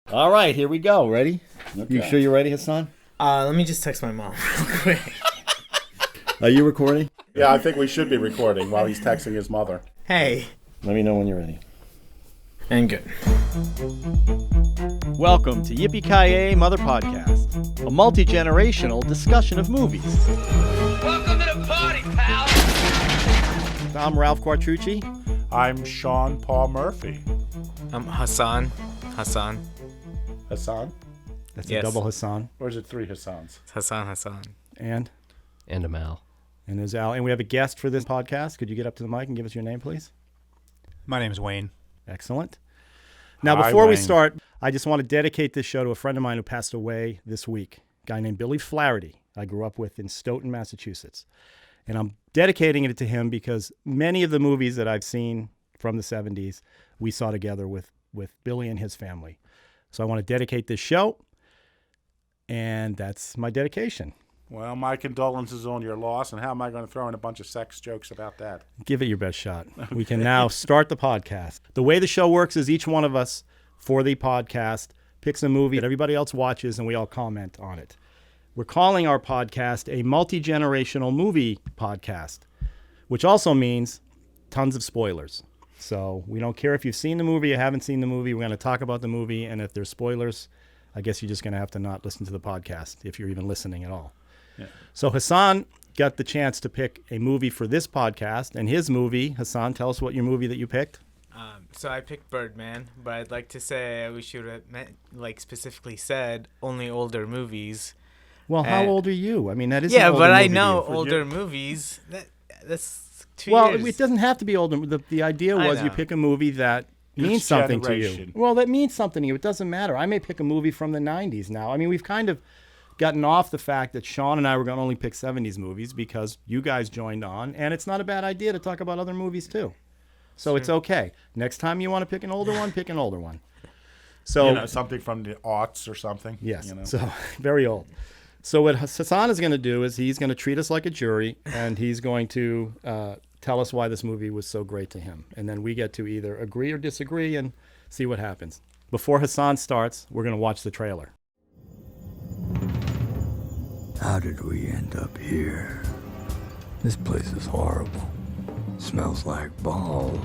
All right, here we go. Ready? Okay. You sure you're ready, Hassan? Let me just text my mom real quick. Are you recording? Yeah, I think we should be recording while he's texting his mother. Hey. Let me know when you're ready. And good. Welcome to Yippee-Ki-Yay Mother Podcast, a multi-generational discussion of movies. Welcome to the party, pal! I'm Ralph Quartucci. I'm Sean Paul Murphy. I'm Hassan. Hassan? That's Yes. a double Hassan. Or is it three Hassans? Hassan. And Amal. And there's Al. And we have a guest for this podcast. Could you get up to the mic and give us your name, please? My name's Wayne. Excellent. Now, Hi, before we Wayne. start, I just want to dedicate this show to a friend of mine who passed away this week, a guy named Billy Flaherty, I grew up with in Stoughton, Massachusetts. And I'm dedicating it to him because many of the movies that I've seen from the 70s, we saw together with Billy and his family. So I want to dedicate this show, and that's my dedication. Well, my condolences on your loss, and how am I going to throw in a bunch of sex jokes about that? Give it your best shot. Okay. We can now start the podcast. The way the show works is each one of us, for the podcast, picks a movie that everybody else watches, and we all comment on it. We're calling our podcast a multi-generational movie podcast, which also means tons of spoilers. So we don't care if you've seen the movie or haven't seen the movie. We're going to talk about the movie, and if there's spoilers, I guess you're just going to have to not listen to the podcast if you're even listening at all. Yeah. So Hassan got the chance to pick a movie for this podcast, and his movie, Hassan, tell us what your movie that you picked. So I picked Birdman, but I'd like to say I wish you would have specifically said only older movies. Well, how old are you? I mean, that is yeah, an older but I movie know to you. older movies. That's 2 Well, years. it doesn't have to be older. The idea was you pick a movie that means something to you. Well, that means something to you. It doesn't matter. I may pick a movie from the 90s now. I mean, we've kind of gotten off the fact that Sean and I were going to only pick 70s movies because you guys joined on, and it's not a bad idea to talk about other movies too. So it's okay. Next time you want to pick an older one, pick an older one. So something from the aughts or something. Yes. So very old. So what Hassan is going to do is he's going to treat us like a jury, and he's going to tell us why this movie was so great to him. And then we get to either agree or disagree and see what happens. Before Hassan starts, we're going to watch the trailer. How did we end up here? This place is horrible. Smells like balls.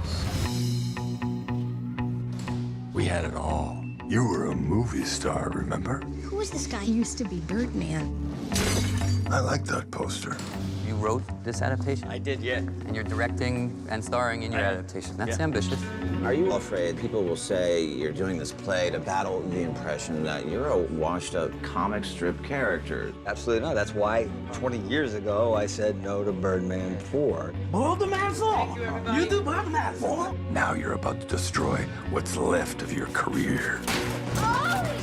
We had it all. You were a movie star, remember? Who is this guy? He used to be Birdman. I like that poster. You wrote this adaptation? I did, yeah. And you're directing and starring in your adaptation. That's ambitious. Are you afraid people will say you're doing this play to battle the impression that you're a washed-up comic strip character? Absolutely not. That's why 20 years ago I said no to Birdman 4. Hold the man for! You do Birdman 4? Now you're about to destroy what's left of your career.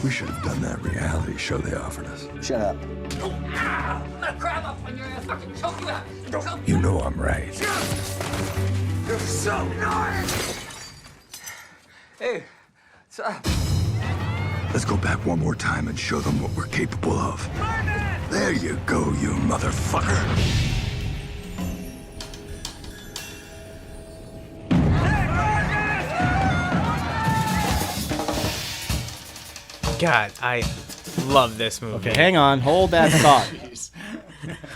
We should have done that reality show they offered us. Shut up. I'm gonna grab up on your ass, fucking choke you out! You know I'm right. You're so nice! Hey, what's up? Let's go back one more time and show them what we're capable of. Birdman! There you go, you motherfucker. God, I love this movie. Okay, hang on. Hold that thought.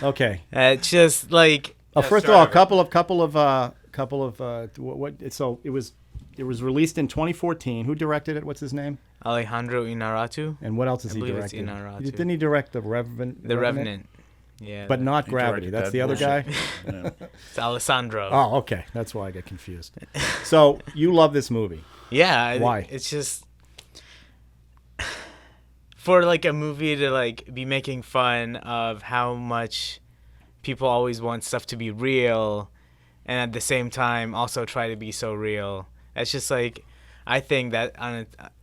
Okay. It's just like. First of all, a couple of so it was released in 2014. Who directed it? What's his name? Alejandro Inarritu. And what else has I he believe directed? It's Inarritu. Didn't he direct The Revenant? The Revenant. Yeah. But not Gravity. That's the other guy? It's Alessandro. Oh, okay. That's why I get confused. So you love this movie. Yeah. Why? It's just for like a movie to like be making fun of how much people always want stuff to be real, and at the same time also try to be so real. It's just like, I think that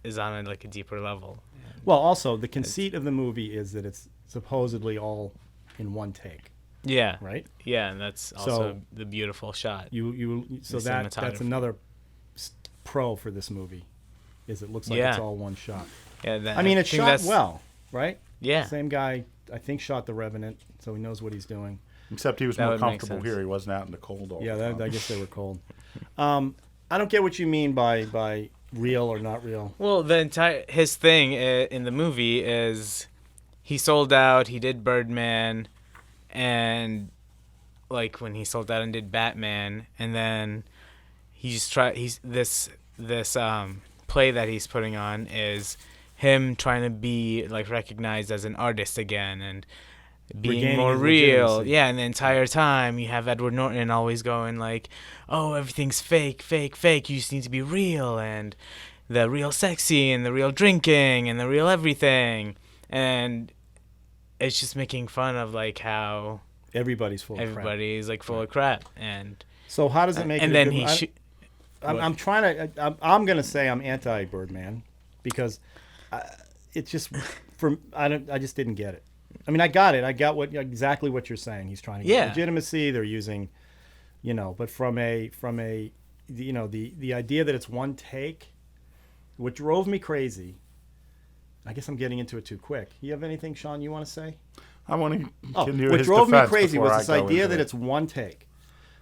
is on like a deeper level. Well, also the conceit of the movie is that it's supposedly all in one take. Yeah. Right. Yeah, and that's also the beautiful shot. So that's another pro for this movie, is it looks like it's all one shot. Yeah. I mean, it's shot well, right? Yeah. Same guy, I think, shot The Revenant, so he knows what he's doing. Except he was more comfortable here. He wasn't out in the cold all the time. I guess they were cold. I don't get what you mean by real or not real? Well, his thing in the movie is he sold out. He did Birdman, and like when he sold out and did Batman, and then he's this play that he's putting on is him trying to be like recognized as an artist again and being Regaining more his real. legitimacy. Yeah, and the entire time you have Edward Norton always going like, "Oh, everything's fake, fake, fake. You just need to be real, and the real sexy and the real drinking and the real everything." And it's just making fun of like how Everybody's full of crap. everybody's like full of crap. And So how does it make and it a then good- he I'm trying to. I'm going to say I'm anti-Birdman because it's just I just didn't get it. I mean, I got it. I got exactly what you're saying. He's trying to get legitimacy. They're using, but from a the idea that it's one take, what drove me crazy. I guess I'm getting into it too quick. You have anything, Sean, you want to say? I want to What his drove me defense crazy before was I this go idea into that it. it's one take.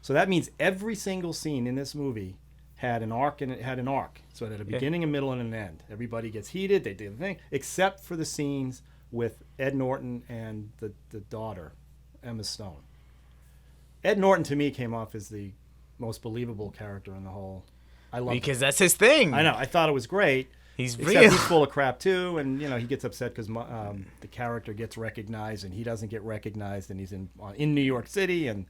So that means every single scene in this movie had an arc, and it had an arc. So it had a beginning, a middle, and an end. Everybody gets heated, they do the thing, except for the scenes with Ed Norton and the daughter, Emma Stone. Ed Norton, to me, came off as the most believable character in the whole. I love because that's his thing. I know. I thought it was great. He's Except real. he's full of crap too, and he gets upset because the character gets recognized and he doesn't get recognized, and he's in New York City, and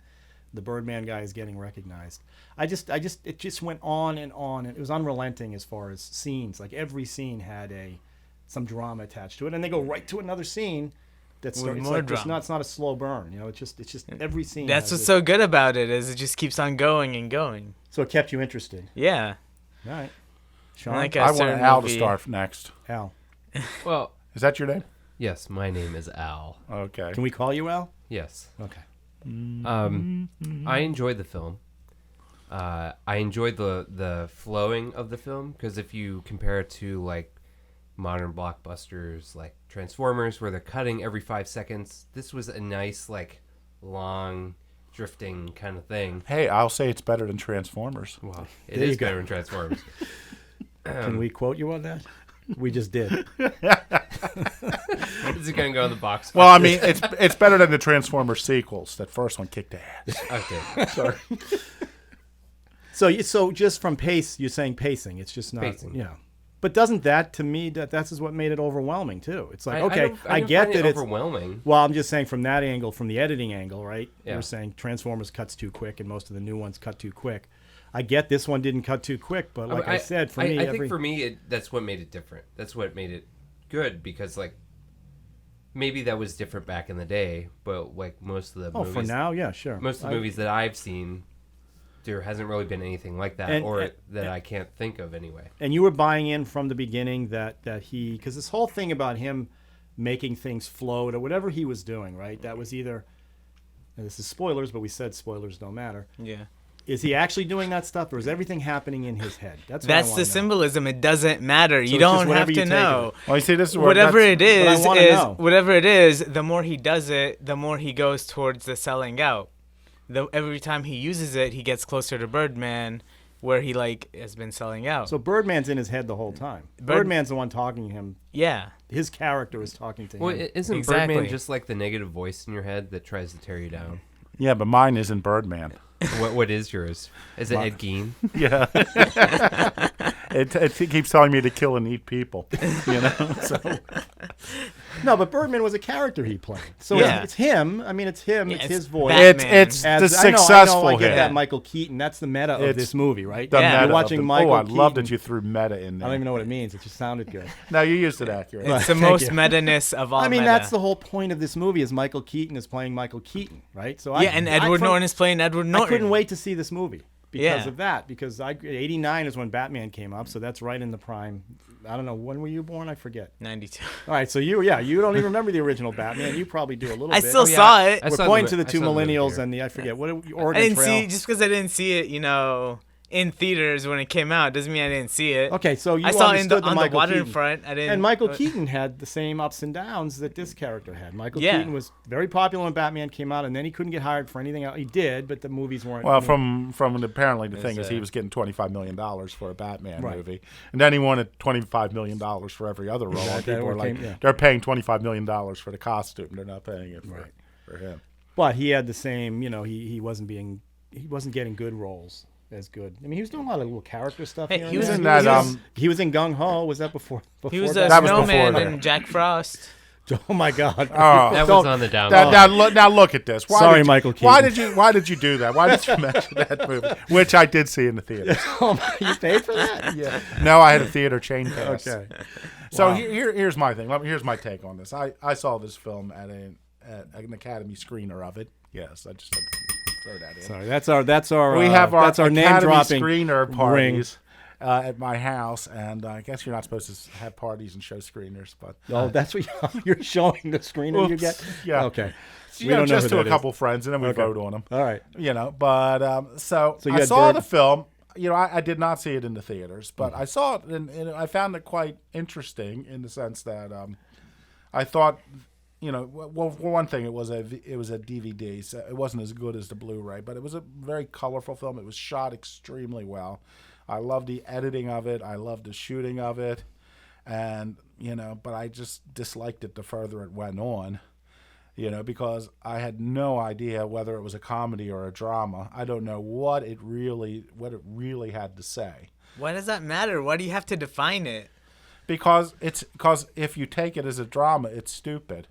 the Birdman guy is getting recognized. It just went on, and it was unrelenting as far as scenes. Like every scene had some drama attached to it, and they go right to another scene. That's With it's more like drama. it's not a slow burn. It's just every scene. That's has what's this- so good about it is it just keeps on going and going. So it kept you interested. Yeah. All right. Sean, Like I want certain Al to movie- start next. Al, Well, Is that your name? yes, my name is Al. Okay. can we call you Al? Yes. Okay. I enjoyed the film. I enjoyed the flowing of the film because if you compare it to like modern blockbusters like Transformers, where they're cutting every 5 seconds, this was a nice like long drifting kind of thing. Hey, I'll say it's better than Transformers. Well, it There you is go. better than Transformers. Can we quote you on that? We just did. Is it gonna go in the box? Well, I mean, it's better than the Transformers sequels. That first one kicked ass. Okay. Sorry. So just from pace, you're saying pacing. It's just not, Pacing. But doesn't that, to me, that's what made it overwhelming too. It's like, okay, I didn't get find that it it's overwhelming. Well, I'm just saying from that angle, from the editing angle, right? Yeah. You're saying Transformers cuts too quick, and most of the new ones cut too quick. I get this one didn't cut too quick, but like I said, for me, I think for me, that's what made it different. That's what made it good because like maybe that was different back in the day, but like most of the movies, for now, yeah, sure. Most of the movies that I've seen, there hasn't really been anything like that, that I can't think of anyway. And you were buying in from the beginning that he, because this whole thing about him making things float or whatever he was doing, right? That was either, and this is spoilers, but we said spoilers don't matter. Yeah. Is he actually doing that stuff, or is everything happening in his head? That's what I That's wanna the know. symbolism. It doesn't matter. So You it's just don't whatever have you to take know. of it. Well, you see, this is where Whatever it But I is, wanna know. whatever it is, the more he does it, the more he goes towards the selling out. Every time he uses it, he gets closer to Birdman, where he like has been selling out. So Birdman's in his head the whole time. Birdman's the one talking to him. Yeah. His character is talking to Well, him. isn't Exactly. Birdman just like the negative voice in your head that tries to tear you down? Yeah, but mine isn't Birdman. What is yours? Is it Ed Gein? Yeah. it keeps telling me to kill and eat people. So. No, but Birdman was a character he played. So Yeah. it's him. I mean, it's him. It's it's his voice. Batman. It's the I know, successful I get him. that Michael Keaton. That's the meta of It's this movie, right? The Yeah. meta You're of watching the- Michael Oh, I love Keaton. that you threw meta in I there. don't even know what it means. It just sounded good. No, you used it accurately. It's the Thank most you. meta-ness of all I mean, meta. that's the whole point of this movie is Michael Keaton is playing Michael Keaton, right? So and Edward Norton is playing Edward Norton. I couldn't wait to see this movie because Yeah. of that. Because 89 is when Batman came up, so that's right in the prime. I don't know, when were you born? I forget. 92. All right, so you don't even remember the original Batman. You probably do a little I bit. still saw it. We're pointing to the two millennials and the I forget what I Oregon didn't Trail. see just because I didn't see it, in theaters when it came out doesn't mean I didn't see it. Okay, so you I saw it understood on the Michael water Keaton. in front. I didn't. And Michael Keaton had the same ups and downs that this character had. Michael Keaton was very popular when Batman came out, and then he couldn't get hired for anything else. He did, but the movies weren't. Well, from apparently the thing is he was getting $25 million for a Batman movie, and then he wanted $25 million for every other role. And people were like, they're paying $25 million for the costume. They're not paying it for him. But he had the same, he wasn't getting good roles. As good. I mean, he was doing a lot of little character stuff. Hey, he was in that. He was in Gung Ho. Was that before? He was that? a snowman in Jack Frost. Oh my God! Oh, that was on the down. Now look at this. Sorry, Michael Keaton. Why did you do that? Why did you mention that movie? Which I did see in the theater. You paid for that? Yeah. No, I had a theater chain pass. Okay. So here's my thing. Here's my take on this. I saw this film at an Academy screener of it. Yes, I just. That in. Sorry, that's our. We have our that's our name dropping screener parties at my house, and I guess you're not supposed to have parties and show screeners, but that's what you're showing the screener. Oops, you get. Yeah. Okay. We don't just to a couple friends, and then we vote on them. All right. But so I saw the film. I did not see it in the theaters, but I saw it, and I found it quite interesting in the sense that I thought. Well, for one thing, it was a DVD, so it wasn't as good as the Blu-ray, but it was a very colorful film. It was shot extremely well. I loved the editing of it. I loved the shooting of it, and but I just disliked it the further it went on, because I had no idea whether it was a comedy or a drama. I don't know what it really had to say. Why does that matter? Why do you have to define it? Because if you take it as a drama, it's stupid.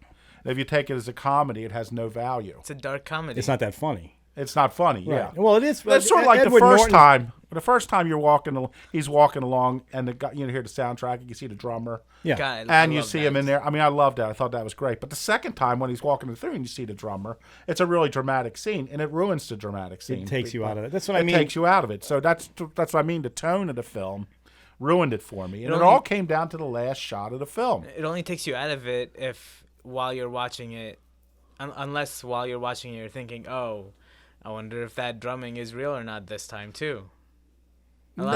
If you take it as a comedy, it has no value. It's a dark comedy. It's not that funny. It's not funny. Right. Yeah. Well, it is. It's sort of like Edward the first Norton. time. The first time he's walking along, and you hear the soundtrack. You see the drummer. Yeah. God, and you see him in there. I mean, I loved that. I thought that was great. But the second time when he's walking through and you see the drummer, it's a really dramatic scene, and it ruins the dramatic scene. It takes you out of it. That's what I mean. It takes you out of it. So that's what I mean. The tone of the film ruined it for me, and it all came down to the last shot of the film. It only takes you out of it if while you're watching it. Unless while you're watching it, you're thinking, "Oh, I wonder if that drumming is real or not this time too." A lot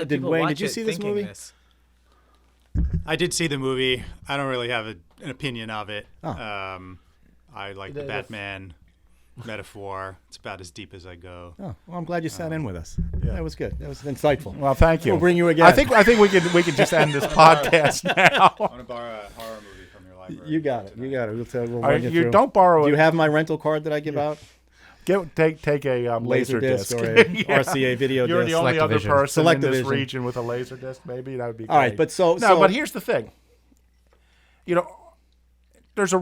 of people watch did you see this movie? I did see the movie. I don't really have an opinion of it. Oh. I like the Batman metaphor. It's about as deep as I go. Oh, well, I'm glad you sat in with us. Yeah. That was good. That was insightful. Well, thank you. We'll bring you again. I think we can just end this podcast now. I want to borrow a horror movie from your library. You got it. We'll run you through. Don't borrow it. Do you have my rental card that I give out? Take a laser disc or a RCA video disc. You're the only other person in this Selectavision. Region with a laser disc. Maybe that would be great. All right, but but here's the thing. There's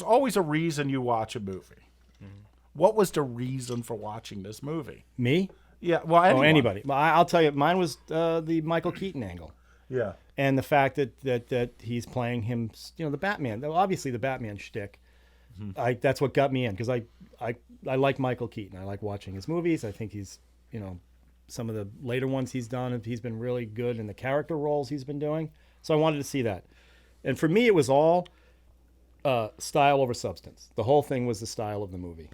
always a reason you watch a movie. What was the reason for watching this movie? Me? Yeah, well, anyone. Anybody. Well, I'll tell you, mine was the Michael Keaton angle. Yeah. And the fact that he's playing him, the Batman. Obviously, the Batman shtick. Mm-hmm. That's what got me in, because I like Michael Keaton. I like watching his movies. I think he's, some of the later ones he's done, he's been really good in the character roles he's been doing. So I wanted to see that. And for me, it was all style over substance. The whole thing was the style of the movie.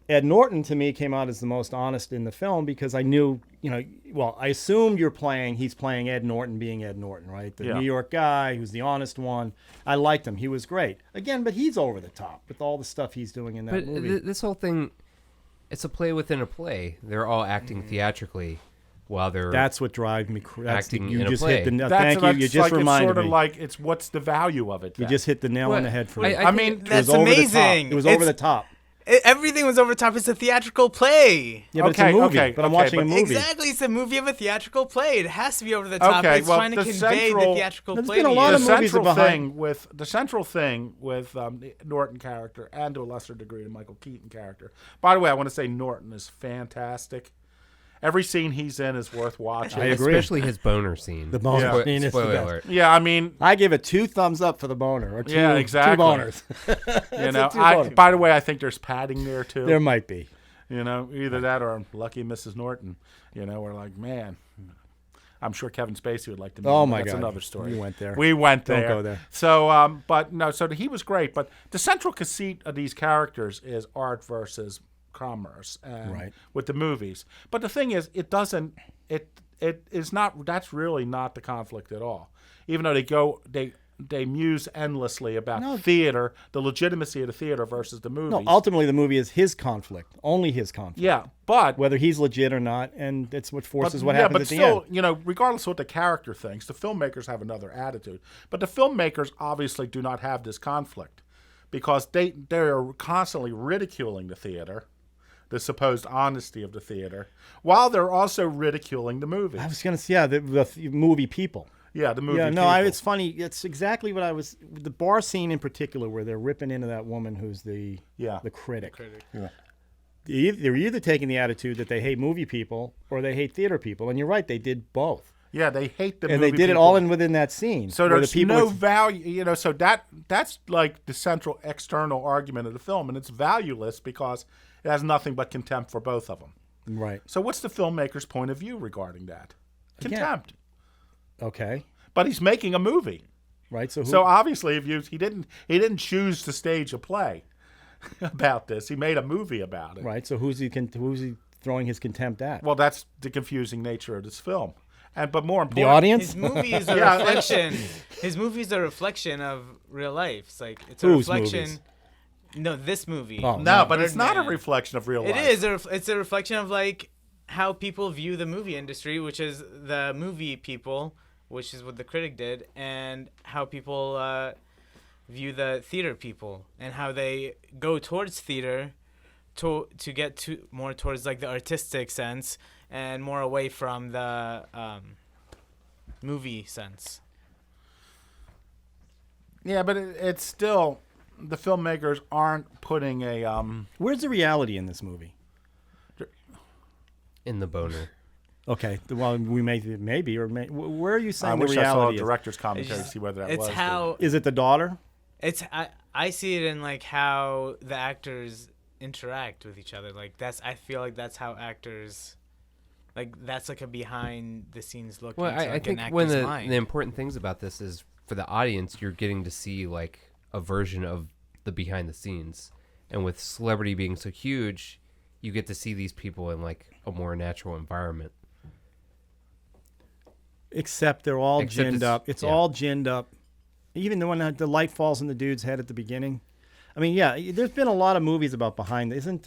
Ed Norton, to me, came out as the most honest in the film because I knew, I assumed he's playing Ed Norton being Ed Norton, right? The New York guy who's the honest one. I liked him. He was great. Again, but he's over the top with all the stuff he's doing in that movie. This whole thing, it's a play within a play. They're all acting theatrically while they're That's what drives me acting you in just a play. hit the thank you. You just reminded it's sort of me. like it's what's the value of it? You just hit the nail on the head for me. I mean, that's amazing. It was over the top. Everything was over the top. It's a theatrical play. Yeah, but it's a movie. But I'm watching a movie. Exactly, it's a movie of a theatrical play. It has to be over the top. It's trying to convey the theatrical play. Been a lot of movies the central thing with the Norton character, and to a lesser degree the Michael Keaton character. By the way, I want to say Norton is fantastic. Every scene he's in is worth watching. I agree. Especially his boner scene. The boner scene is the Spoiler best. alert. Yeah, I mean, I give it 2 thumbs up for the boner, or two, exactly. 2 boners. By the way, I think there's padding there too. There might be. Either that or Lucky Mrs. Norton. We're like, man, I'm sure Kevin Spacey would like to meet him. Oh my God, that's another story. We went there. Don't go there. So, so he was great. But the central conceit of these characters is art versus commerce Right. with the movies. But the thing is, it doesn't. It is not. That's really not the conflict at all. Even though they muse endlessly about theater, the legitimacy of the theater versus the movies. No, ultimately the movie is his conflict, only his conflict. Yeah, but whether he's legit or not, and that's what forces what happens at the end. But still, regardless of what the character thinks, the filmmakers have another attitude. But the filmmakers obviously do not have this conflict because they're constantly ridiculing the theater, the supposed honesty of the theater, while they're also ridiculing the movies. I was going to say, the movie people. Yeah, the movie. Yeah, no, people. it's funny. It's exactly what I was. The bar scene in particular, where they're ripping into that woman who's the critic. Yeah. They're either taking the attitude that they hate movie people or they hate theater people, and you're right, they did both. Yeah, they hate the and movie they did people. it all within that scene. So there's no value, so that's like the central external argument of the film, and it's valueless because it has nothing but contempt for both of them. Right. So what's the filmmaker's point of view regarding that? Contempt. Okay. But he's making a movie. Right. So obviously, he didn't choose to stage a play about this. He made a movie about it. Right. So who's he throwing his contempt at? Well, that's the confusing nature of this film. But more important, the audience. His movie is a reflection. His movie is a reflection of real life. It's a reflection. Movies? No, this movie. Oh, no, but it's not a reflection of real life. It is. It's a reflection of how people view the movie industry, which is the movie people, which is what the critic did, and how people view the theater people, and how they go towards theater to get more towards the artistic sense and more away from the movie sense. Yeah, but it's still, the filmmakers aren't putting a Where's the reality in this movie? In the boner. Okay, well, we maybe where are you saying I the wish reality I saw a director's commentary to see whether that was. Is it the daughter? I see it in how the actors interact with each other. I feel like that's how actors, that's a behind the scenes look. Well, into, I think an one of actor's mind. the important things about this is for the audience, you're getting to see a version of the behind the scenes, and with celebrity being so huge, you get to see these people in a more natural environment. Except they're all ginned up. It's all ginned up. Even when the light falls on the dude's head at the beginning. I mean, yeah, there's been a lot of movies about behind. Isn't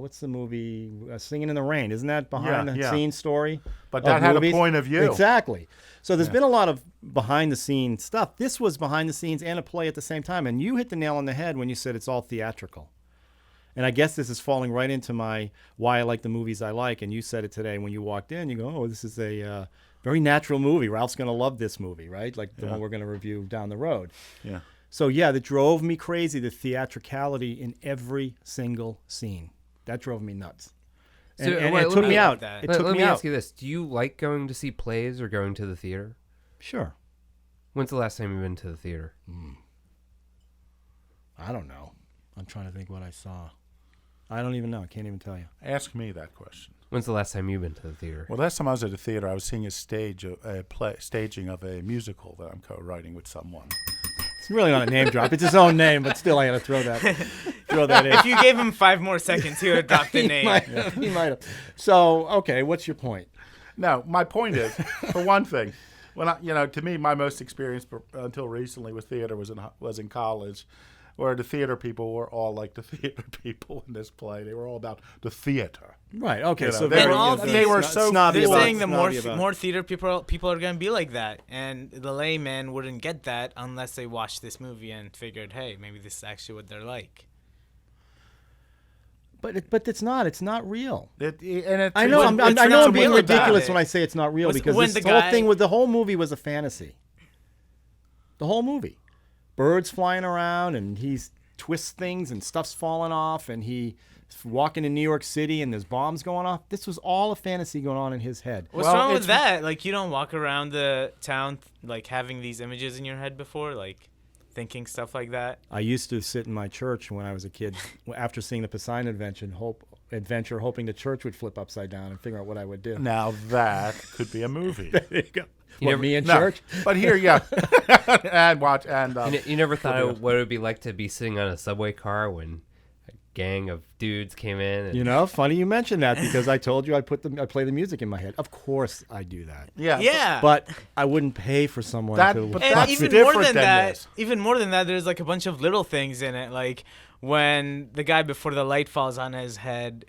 what's the movie Singing in the Rain? Isn't that behind the scenes story? But that had a point of view. Exactly. So there's been a lot of behind the scenes stuff. This was behind the scenes and a play at the same time. And you hit the nail on the head when you said it's all theatrical. And I guess this is falling right into my why I like the movies I like. And you said it today when you walked in. You go, oh, this is a very natural movie. Ralph's going to love this movie, right? The one we're going to review down the road. Yeah. So, yeah, that drove me crazy, the theatricality in every single scene. That drove me nuts. And it took me out. Let me ask you this. Do you like going to see plays or going to the theater? Sure. When's the last time you've been to the theater? I don't know. I'm trying to think what I saw. I don't even know. I can't even tell you. Ask me that question. When's the last time you've been to the theater? Well, last time I was at the theater, I was seeing a staging of a musical that I'm co-writing with someone. It's really not a name drop. It's his own name, but still, I got to throw that in. If you gave him 5 more seconds, he would have dropped the name. He might have. So, okay, what's your point? No, my point is, for one thing, when to me, my most experience until recently with theater was in college, where the theater people were all like the theater people in this play. They were all about the theater. Right. Okay. So they were so snobby. They're saying the more theater people are going to be like that, and the layman wouldn't get that unless they watched this movie and figured, hey, maybe this is actually what they're like. But it's not. It's not real. I know. I know I'm being ridiculous when I say it's not real because the whole movie was a fantasy. The whole movie. Birds flying around, and he twists things, and stuff's falling off, and he's walking in New York City, and there's bombs going off. This was all a fantasy going on in his head. What's wrong with that? You don't walk around the town having these images in your head before, thinking stuff like that. I used to sit in my church when I was a kid, after seeing the Poseidon Adventure, hoping the church would flip upside down and figure out what I would do. Now that could be a movie. There you go. Me in church? But here, yeah. and watch. And you never thought of what it would be like to be sitting on a subway car when gang of dudes came in. And funny you mentioned that because I told you I play the music in my head. Of course I do that. Yeah. But I wouldn't pay for someone to. But and that's even different more than than that, this. even more than that, there's like a bunch of little things in it, like when the guy before the light falls on his head.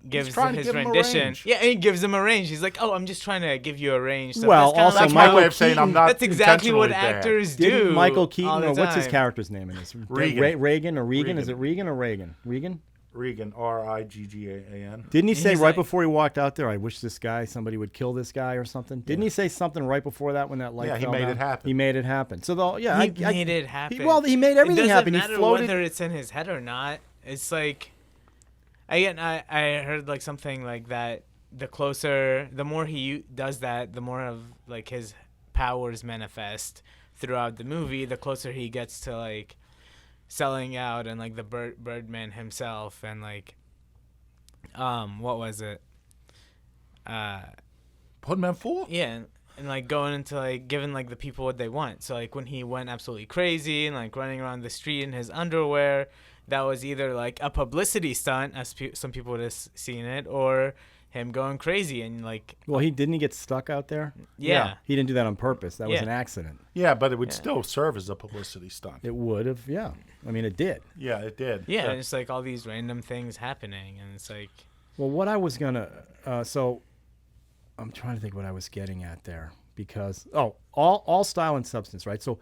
Gives his rendition. Yeah, and he gives him a range. He's like, "Oh, I'm just trying to give you a range." So well, that's also my Michael way of saying I'm not. That's exactly what intentionally actors Didn't do. Michael Keaton, all the or what's his time. character's name in this? Regan. Reagan or Regan? Regan. Is it Regan or Reagan? Regan? Regan, Riggan. Didn't he say He's right like- before he walked out there, "I wish somebody would kill this guy" or something? Didn't he say something right before that when that light Yeah, he fell made down? it happen. He made it happen. So He made it happen. He made everything it happen. He doesn't matter floated. whether it's in his head or not. It's like, I heard like something like that. The more he does that, the more of like his powers manifest throughout the movie. The closer he gets to like selling out and like the Birdman himself and like, what was it? Birdman 4? Yeah, and like going into like giving like the people what they want. So like when he went absolutely crazy and like running around the street in his underwear, that was either like a publicity stunt, as some people would have seen it, or him going crazy and like. Well, didn't he get stuck out there? Yeah. He didn't do that on purpose. That was Yeah. an accident. Yeah, but it would still serve as a publicity stunt. It would have, yeah. I mean, it did. Yeah, it did. Yeah, and it's like all these random things happening, and it's like. Well, what I was gonna, so I'm trying to think what I was getting at there because all style and substance, right? So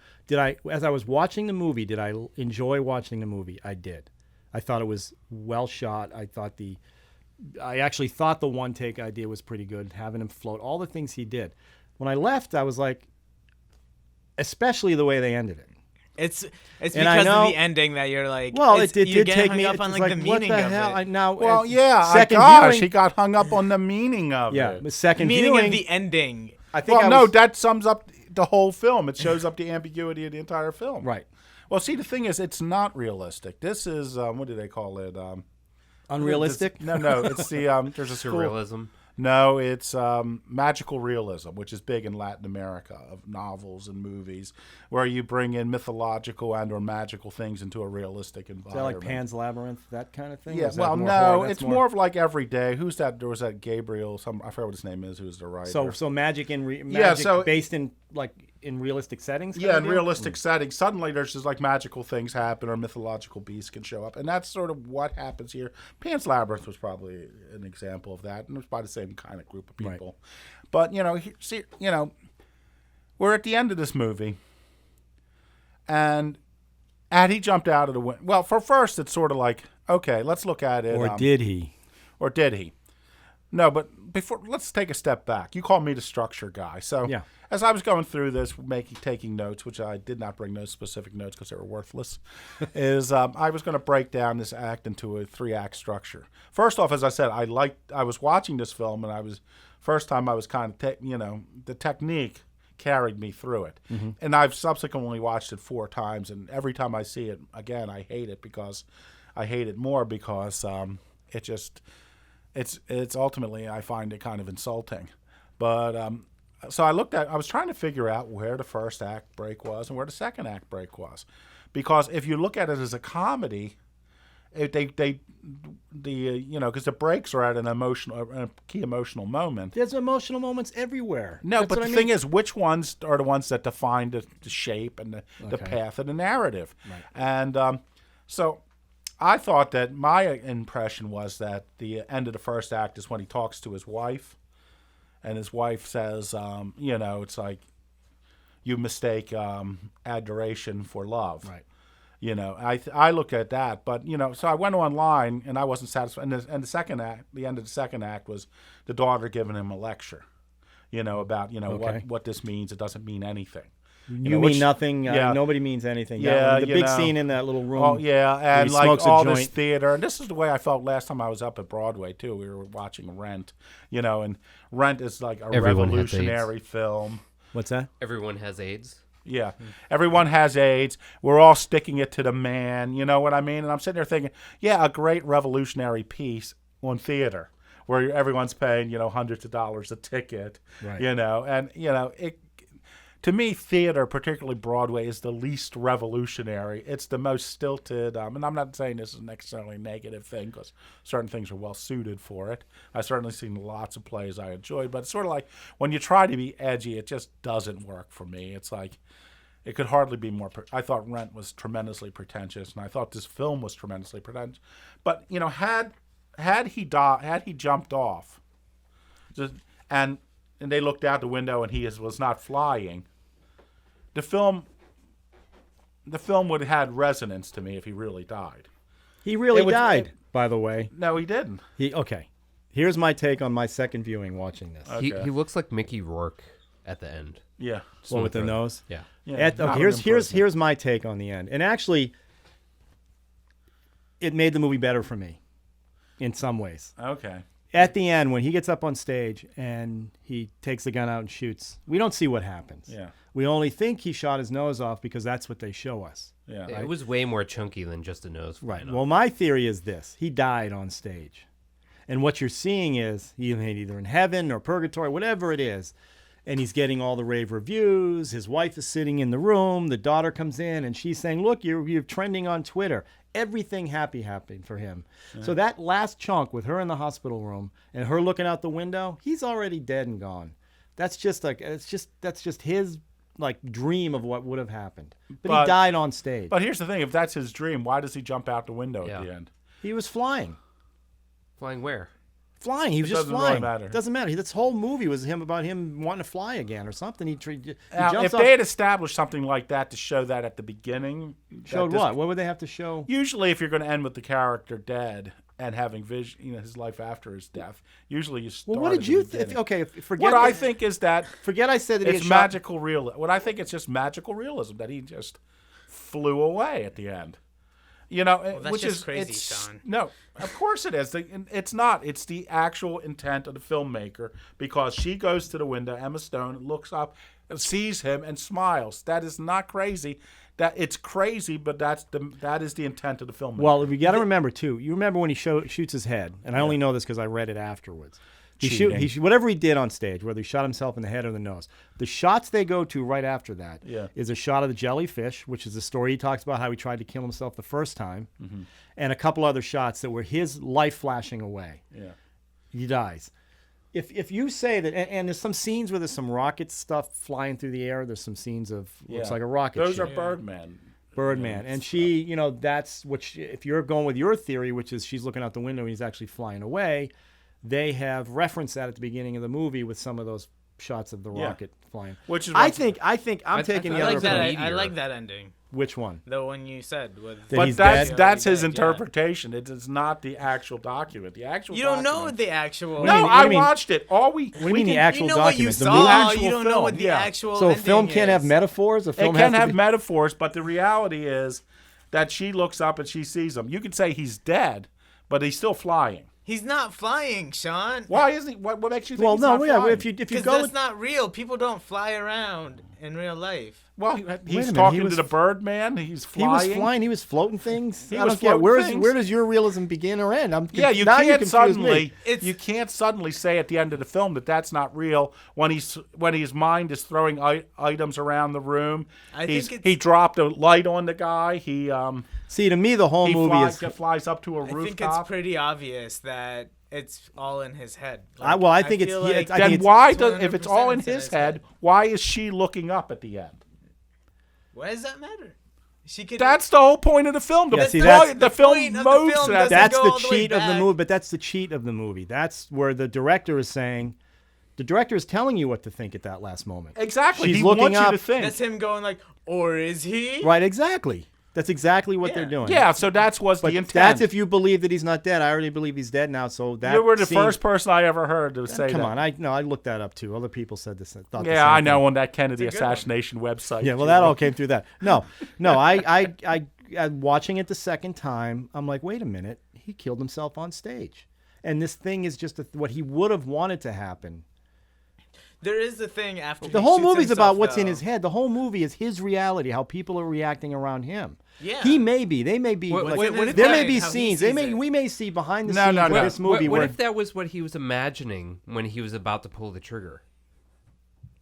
as I was watching the movie, did I enjoy watching the movie? I did. I thought it was well shot. I actually thought the one take idea was pretty good, having him float, all the things he did. When I left, I was like, especially the way they ended it. It's because of the ending that you're like. Well, it you did get take hung me up on it's like the what meaning the of hell? it. Well, yeah, second gosh, viewing, he got hung up on the meaning of yeah, it. the second meaning viewing, of the ending. I think that sums up the whole film. It shows up the ambiguity of the entire film. Right. Well, see, the thing is, it's not realistic. This is what do they call it? Unrealistic? No, it's the there's a school. Surrealism. No, it's magical realism, which is big in Latin America of novels and movies, where you bring in mythological and or magical things into a realistic Is that environment. like Pan's Labyrinth, that kind of thing? Yeah, Or is that well, more no, horror? it's That's more of like everyday. Who's that? There was that Gabriel. I forget what his name is. Who's the writer? So magic based in like in realistic settings. Yeah, in realistic settings. Suddenly there's just like magical things happen or mythological beasts can show up. And that's sort of what happens here. Pan's Labyrinth was probably an example of that. And it was by the same kind of group of people. Right. But, we're at the end of this movie. And he jumped out of the window. Well, for first, it's sort of like, okay, let's look at it. Or did he? Or did he? No, but let's take a step back. You call me the structure guy. So yeah. As I was going through this, taking notes, which I did not bring no specific notes because they were worthless, I was going to break down this act into a 3-act structure. First off, as I said, I was watching this film, and first time I was kind of, the technique carried me through it. Mm-hmm. And I've subsequently watched it 4 times, and every time I see it again, I hate it more because it's ultimately, I find it kind of insulting. But so I was trying to figure out where the first act break was and where the second act break was. Because if you look at it as a comedy, because the breaks are at a key emotional moment. There's emotional moments everywhere. No, That's but the thing is, which ones are the ones that define the shape and the path of the narrative? Right. And so I thought that my impression was that the end of the first act is when he talks to his wife, and his wife says, it's like you mistake adoration for love. Right. I look at that, but so I went online and I wasn't satisfied. And the second act, the end of the second act was the daughter giving him a lecture, about what this means. It doesn't mean anything. You mean nothing. Nobody means anything. Yeah, the big scene in that little room. Oh yeah, and he like all this theater, and this is the way I felt last time I was up at Broadway too. We were watching Rent, and Rent is like a revolutionary film. What's that? Everyone has AIDS. Yeah, everyone has AIDS. We're all sticking it to the man. You know what I mean? And I'm sitting there thinking, yeah, a great revolutionary piece on theater where everyone's paying hundreds of dollars a ticket. Right. And it. to me, theater, particularly Broadway, is the least revolutionary. It's the most stilted. And I'm not saying this is necessarily a negative thing because certain things are well suited for it. I've certainly seen lots of plays I enjoyed, but it's sort of like when you try to be edgy, it just doesn't work for me. It's like it could hardly be more. I thought Rent was tremendously pretentious, and I thought this film was tremendously pretentious. But had he jumped off, and they looked out the window and he was not flying, the film would have had resonance to me if he really died. He really died, by the way. No, he didn't. Okay. Here's my take on my second viewing watching this. Okay. He looks like Mickey Rourke at the end. Yeah. Well, with the nose? Yeah. Here's my take on the end. And actually, it made the movie better for me in some ways. Okay. At the end, when he gets up on stage and he takes the gun out and shoots, we don't see what happens. Yeah. We only think he shot his nose off because that's what they show us. Yeah. It was way more chunky than just a nose flying off. Well, my theory is this. He died on stage. And what you're seeing is he's either in heaven or purgatory, whatever it is, and he's getting all the rave reviews. His wife is sitting in the room. The daughter comes in, and she's saying, look, you're trending on Twitter. Everything happy for him. Yeah. So that last chunk with her in the hospital room and her looking out the window, he's already dead and gone. That's just his dream of what would have happened. But he died on stage. But here's the thing: if that's his dream, why does he jump out the window at the end? He was flying. Flying where? Flying. He was just flying. Really matter. Doesn't matter. This whole movie was about him wanting to fly again or something. He if they had established something like that to show that at the beginning. Showed what? What would they have to show? Usually, if you're going to end with the character dead and having vision, his life after his death, usually you start. Well, what did you think? Okay, forget. What I think is that I said that it's magical realism. What I think it's just magical realism that he just flew away at the end. That's which just is crazy, Sean. No, of course it is. It's not. It's the actual intent of the filmmaker because she goes to the window, Emma Stone, looks up, sees him, and smiles. That is not crazy. That it's crazy, but that is the intent of the filmmaker. Well, you got to remember too. You remember when he shoots his head, and I only know this because I read it afterwards. Whatever he did on stage, whether he shot himself in the head or the nose, the shots they go to right after that is a shot of the jellyfish, which is the story he talks about how he tried to kill himself the first time, and a couple other shots that were his life flashing away. Yeah, he dies. If you say that, and there's some scenes where there's some rocket stuff flying through the air. There's some scenes of looks like a rocket. Those ship. are Birdman. Birdman, and she, that's what. If you're going with your theory, which is she's looking out the window and he's actually flying away. They have referenced that at the beginning of the movie with some of those shots of the rocket flying. Which is I think I'm taking the other approach. I like that ending. Which one? The one you said. But that's his interpretation. It is not the actual document. The actual. You don't know the actual. No, I watched it. What do you mean the actual document? What you saw. You don't know what the actual. So film can't have metaphors. It can have metaphors, but the reality is that she looks up and she sees him. You could say he's dead, but he's still flying. He's not flying, Sean. Why isn't he? What makes you think he's not flying? If you go, that's not real. People don't fly around in real life. Well, he's talking to the Birdman. He's flying. He was flying. He was floating things. I don't get where does your realism begin or end? You can't suddenly say at the end of the film that that's not real when his mind is throwing items around the room. He dropped a light on the guy. See, to me, the whole movie flies up to a rooftop. I think it's pretty obvious that it's all in his head. I think it's. Then why if it's all in his head, why is she looking up at the end? Why does that matter? That's the whole point of the film. The film moves. That's the cheat of the movie. But that's the cheat of the movie. That's where the director is saying. The director is telling you what to think at that last moment. Exactly. She's looking up. You to think. That's him going like, or is he? Right. Exactly. That's exactly what they're doing. Yeah, so that's what's the intent. That's if you believe that he's not dead. I already believe he's dead now. So that you were the first person I ever heard to say that. Come on, I looked that up too. Other people said this. I know on that Kennedy assassination website. Yeah, well, that all came through that. No, I watching it the second time. I'm like, wait a minute, he killed himself on stage, and this thing is just what he would have wanted to happen. There is the thing after the whole movie's about what's in his head. The whole movie is his reality, how people are reacting around him. Yeah, they may be. There may be scenes. We may see behind the scenes of this movie. What if that was what he was imagining when he was about to pull the trigger?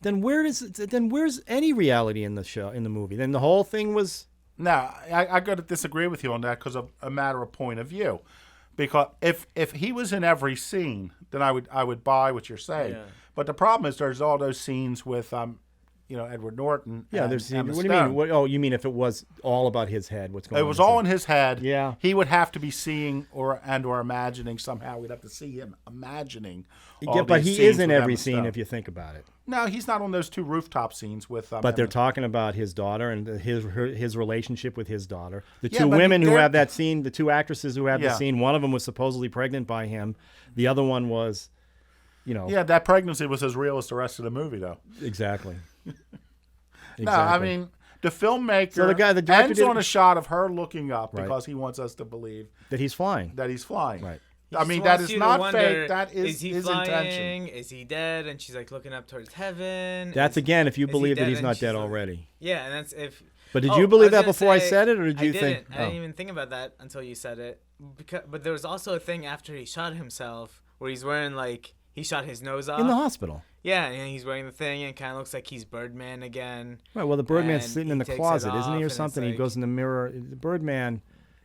then where's any reality in the movie? Then the whole thing was. No, I got to disagree with you on that because of a matter of point of view. Because if he was in every scene, then I would buy what you're saying. Yeah. But the problem is there's all those scenes with Edward Norton. Yeah, and there's. Emma What do Stone. you mean? You mean if it was all about his head? What's going on? It was all in his head. Yeah. He would have to be seeing or imagining somehow. We'd have to see him imagining. Yeah, but he is in every scene if you think about it. No, he's not on those two rooftop scenes with. But they're talking about his daughter and his relationship with his daughter. The two women who have that scene, the two actresses who have the scene. One of them was supposedly pregnant by him. The other one was, Yeah, that pregnancy was as real as the rest of the movie, though. Exactly. No, I mean the filmmaker the ends on a shot of her looking up because he wants us to believe that he's flying. Right. I mean, that is not fake. That is he his flying? intention. Is he dead? And she's like looking up towards heaven. That's again, if you believe that he's not dead already. Yeah, and that's if. But did you believe that before I said it, or did you think? I didn't even think about that until you said it. But there was also a thing after he shot himself where he's wearing he shot his nose off In the hospital. Yeah, and he's wearing the thing, and it kind of looks like he's Birdman again. Right. Well, the Birdman's sitting in the closet, isn't he, or something? He goes in the mirror. The Birdman.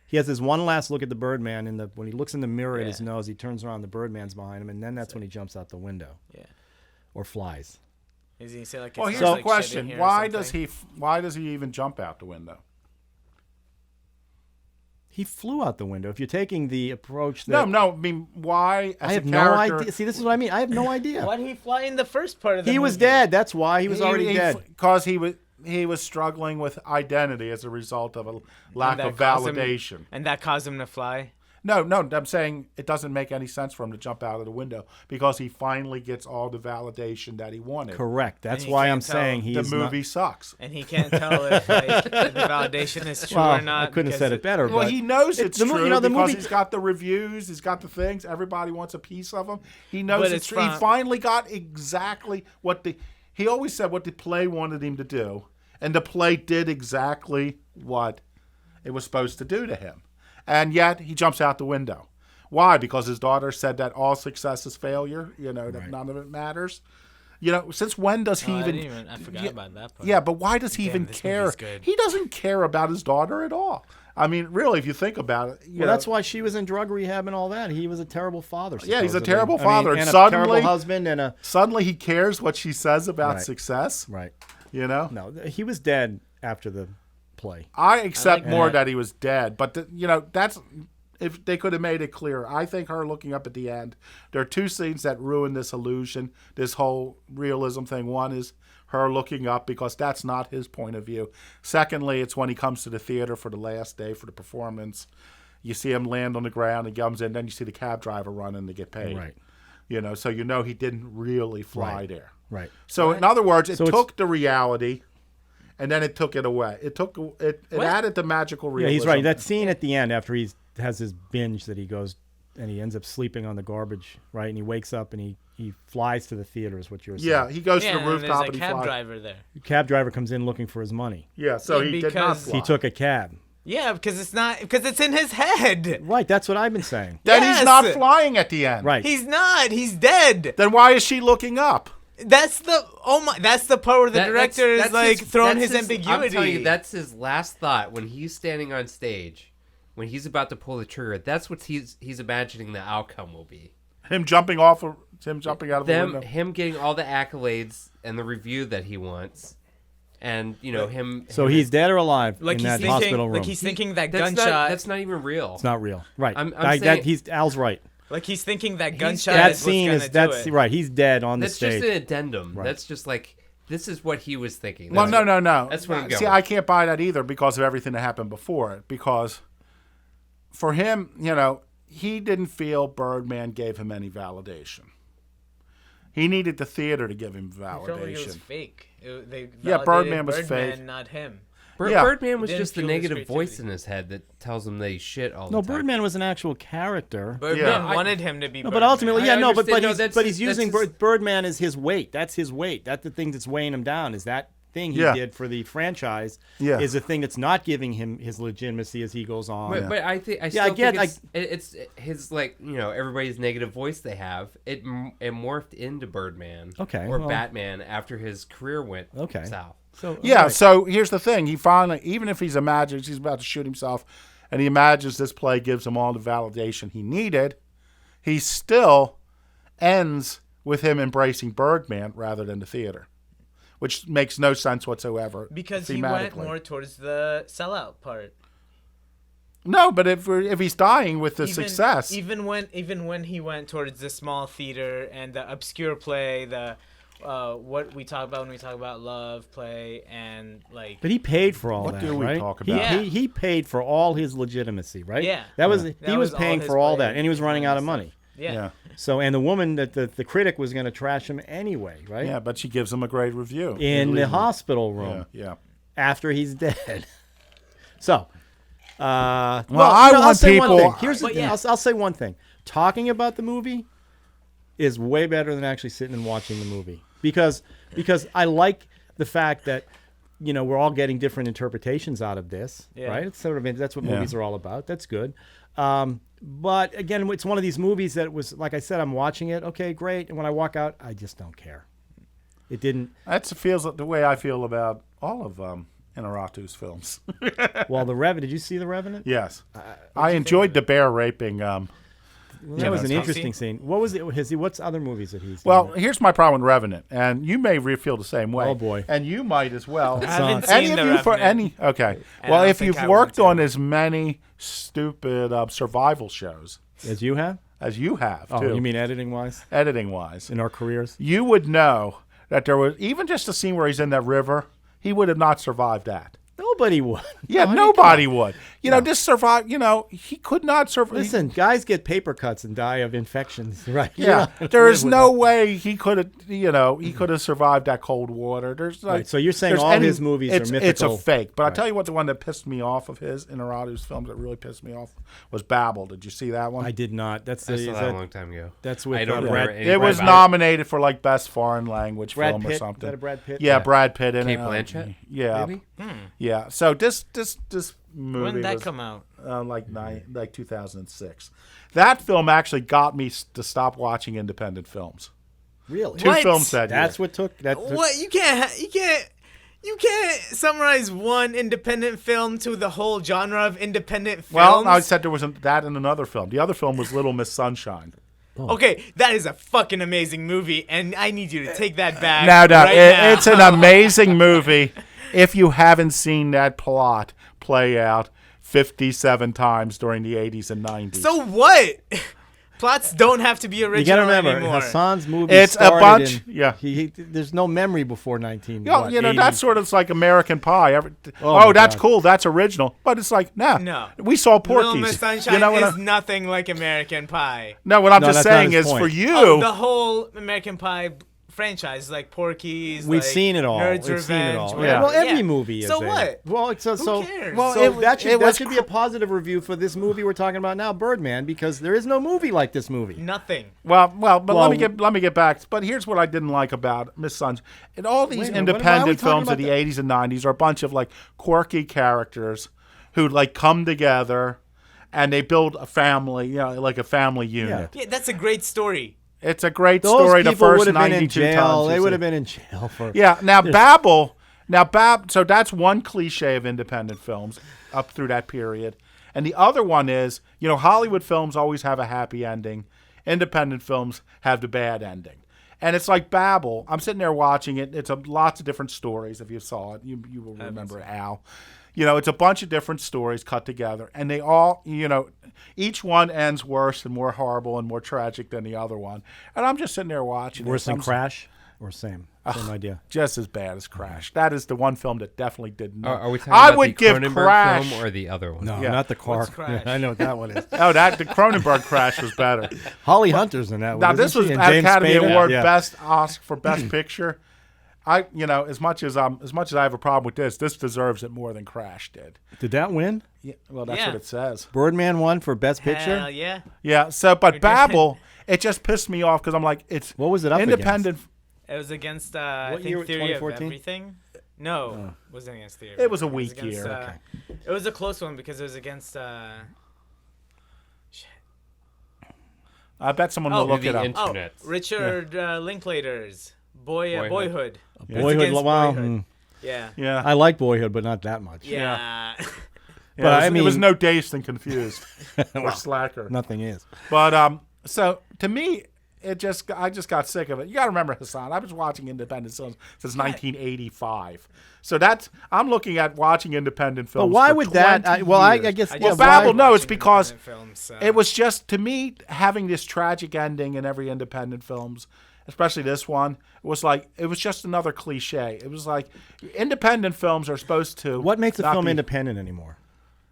He has this one last look at the Birdman, when he looks in the mirror at his nose, he turns around, the Birdman's behind him, and then that's when he jumps out the window. Yeah. Or flies. Is he say well, here's the question: Why does he even jump out the window? He flew out the window. If you're taking the approach that no, I mean, why? I have no idea. See, this is what I mean. I have no idea. Why did he fly in the first part of the movie? He was dead. That's why he was already dead. Because he was struggling with identity as a result of a lack of validation. And that caused him to fly? No, I'm saying it doesn't make any sense for him to jump out of the window because he finally gets all the validation that he wanted. Correct. That's why I'm saying the movie sucks. And he can't tell if the validation is true or not. I couldn't have said it better. Well, but he knows it's true the because movie, he's got the reviews, he's got the things. Everybody wants a piece of him. He knows it's true. He finally got exactly he always said what the play wanted him to do, and the play did exactly what it was supposed to do to him. And yet he jumps out the window. Why? Because his daughter said that all success is failure. That none of it matters. Since when does he even? I forgot about that part. Yeah, but why does he even care? He doesn't care about his daughter at all. I mean, really, if you think about it. That's why she was in drug rehab and all that. He was a terrible father. Yeah, he's a terrible father. And suddenly, a terrible husband and a. Suddenly, he cares what she says about success. Right. No, he was dead after the play. I accept more that he was dead, but that's if they could have made it clearer. I think her looking up at the end. There are two scenes that ruin this illusion, this whole realism thing. One is her looking up because that's not his point of view. Secondly, it's when he comes to the theater for the last day for the performance. You see him land on the ground and comes in. Then you see the cab driver running to get paid. Right. So he didn't really fly there. Right. So in other words, it took the reality. And then it took it away. It added the magical realism. Yeah, he's right. That scene at the end after he has his binge that he goes and he ends up sleeping on the garbage, right? And he wakes up and he flies to the theater is what you're saying. Yeah, he goes to the rooftop and he flies. There's a cab driver there. The cab driver comes in looking for his money. Yeah, so he did not fly. He took a cab. Yeah, because it's in his head. Right, that's what I've been saying. Then he's not flying at the end. Right. He's not. He's dead. Then why is she looking up? That's the part where the director is throwing his ambiguity. I'm telling you, that's his last thought when he's standing on stage, when he's about to pull the trigger. That's what he's imagining the outcome will be. Him jumping out of the window. Him getting all the accolades and the review that he wants, and him. So he's dead or alive in that hospital room. Like he's thinking that gunshot. That's not even real. It's not real. Right. I'm saying, Al's right. Like he's thinking that gunshot. That scene is right. He's dead on the stage. That's just an addendum. Right. That's just this is what he was thinking. Well, no. That's what I'm going. See, I can't buy that either because of everything that happened before it. Because for him, he didn't feel Birdman gave him any validation. He needed the theater to give him validation. He felt like it was fake. Birdman was fake. Not him. Birdman was just the negative voice in his head that tells him that he's shit all the time. No, Birdman was an actual character. Birdman wanted him to be Birdman. But ultimately, but he's using Birdman as his weight. That's his weight. That's the thing that's weighing him down is that thing he did for the franchise is a thing that's not giving him his legitimacy as he goes on. But I think it's his, like, you know, everybody's negative voice they have. It morphed into Birdman or Batman after his career went south. So So here's the thing: he finally, even if he's about to shoot himself, and he imagines this play gives him all the validation he needed, he still ends with him embracing Birdman rather than the theater, which makes no sense whatsoever. Because he went more towards the sellout part. No, but if he's dying with the success, even when he went towards the small theater and the obscure play, the what we talk about when we talk about love play and like. But he paid for all that. What do we talk about? He paid for all his legitimacy, right? Yeah, he was paying for all that, and he was running out of money. Yeah. So, and the woman that the critic was going to trash him anyway, right? Yeah, but she gives him a great review in the hospital room. Yeah. After he's dead. So, I want people. Here's the thing. I'll say one thing. Talking about the movie is way better than actually sitting and watching the movie because I like the fact that, you know, we're all getting different interpretations out of this, right? It's sort of, that's what movies are all about. That's good. But again, it's one of these movies that was, like I said, I'm watching it. Okay, great. And when I walk out, I just don't care. It didn't. That feels the way I feel about all of Inarritu's films. Well, The Revenant. Did you see The Revenant? Yes. I enjoyed the bear raping. Well, that was an interesting scene. What was it? What's other movies that he's done? Well, here's my problem with Revenant, and you may feel the same way. Oh boy, and you might as well. I haven't seen The Revenant. Okay. Well, if you've worked on as many stupid survival shows as you have, too. You mean editing wise? Editing wise, in our careers, you would know that there was even just a scene where he's in that river. He would have not survived that. Nobody would. Yeah, nobody would. You know, just survive. You know, he could not survive. Listen, guys get paper cuts and die of infections, right? Yeah, there is no way he could have. You know, he could have survived that cold water. There's like, right. So you're saying all his movies are mythical? It's a fake. But I'll tell you what, the one that pissed me off of his Inarritu's films that really pissed me off was Babel. Did you see that one? I did not. I saw that a long time ago. That's with I don't Brad. It was nominated for like best foreign language film or something. Is that a Brad Pitt? Yeah, Brad Pitt in Kate it. Blanchett. Yeah, maybe? Yeah. So this movie. When did that come out? Like 2006. That film actually got me to stop watching independent films. Really? Two films that year. That's what took that. What you can't summarize one independent film to the whole genre of independent films. Well, I said there was that in another film. The other film was Little Miss Sunshine. Oh. Okay, that is a fucking amazing movie, and I need you to take that back. No, it's an amazing movie. If you haven't seen that plot play out 57 times during the 80s and 90s. So what? Plots don't have to be original. You gotta remember, anymore. Hassan's movie. It's a bunch. There's no memory before 19. You know, that's sort of like American Pie. That's cool. That's original. But it's like, no. We saw Porky's. Little Miss Sunshine is nothing like American Pie. No, what I'm just saying is for you. The whole American Pie franchise, like Porky's. We've like seen it all. Nerds We've seen it all. Revenge. Yeah. Well, every movie is. So what? Well, who cares? Well, that should be a positive review for this movie we're talking about now, Birdman, because there is no movie like this movie. Nothing. But let me get back. But here's what I didn't like about Miss Sunshine. And all these independent films of the 80s and 90s are a bunch of like quirky characters who like come together and they build a family, like a family unit. Yeah, that's a great story. It's a great story. The first 92 times. They would have been in jail for. Yeah. Now Babel. So that's one cliche of independent films up through that period, and the other one is, Hollywood films always have a happy ending. Independent films have the bad ending, and it's like Babel. I'm sitting there watching it. It's lots of different stories. If you saw it, you will remember Al. It's a bunch of different stories cut together, and they all, each one ends worse and more horrible and more tragic than the other one. And I'm just sitting there watching. Worse than Crash, or same idea? Just as bad as Crash. That is the one film that definitely didn't. Are we talking about the Cronenberg film or the other one? No, not the Crash. I know what that one is. The Cronenberg Crash was better. Holly Hunter's in that one. Now this was Academy Award Best Oscar for Best Picture. As much as I have a problem with this deserves it more than Crash did. Did that win? Yeah, well, that's what it says. Birdman won for Best Picture? Hell yeah. Yeah, but Babel, it just pissed me off because I'm like, it's what was it up independent. Against? It was against, I think, Theory of Everything. No, wasn't against theater. It was a weak year. It was a close one because it was against. Shit. I bet someone will look it up. Internet. Richard Linklater's Boyhood. Boyhood. Wow. Boyhood. Yeah. I like Boyhood, but not that much. Yeah. But I mean, it was no Dazed and Confused or Slacker. Nothing is. But so to me, I just got sick of it. You got to remember, Hassan, I was watching independent films since 1985. So I'm looking at watching independent films. But why would that? I guess. Babel. No, it's because it was just, to me, having this tragic ending in every independent films, especially this one, was just another cliche. It was like independent films are supposed to. What makes a film independent anymore?